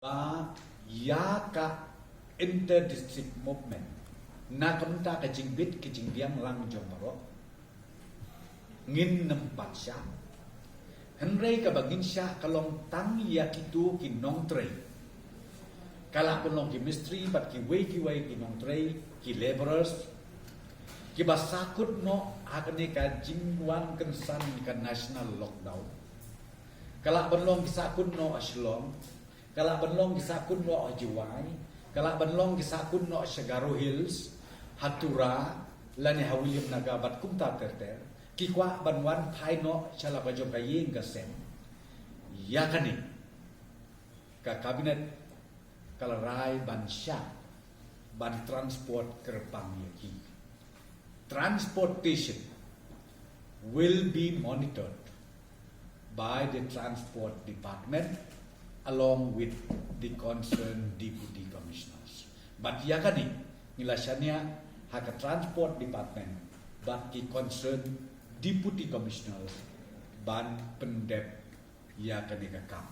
ba ya ka inter-district movement na kamta ka jingbit ki jingbiang lang jomaro ngin nempat siya henrei ka bagin siya kalong tang ya kitu kinong trei kala penong ki mistri bat ki wei ki nong trei ki laborers ki basakut no akne ka jingwan kensan ka national lockdown kala benlong ki sakut no aslong kala benlong ki sakut no ajiwai kala benlong ki sakut no Shagaru Hills hatura lani hawilim nagabat kumta terter ki kwa banwan thai no chala bajo kayeng gasem yakani ka kabinet kala rai ban sha ban transport kerpang yaki transportation will be monitored by the transport department along with the concerned deputy commissioners. But yakani nilasanya haka transport department but the concerned deputy commissioners ban pendep yakani kakam.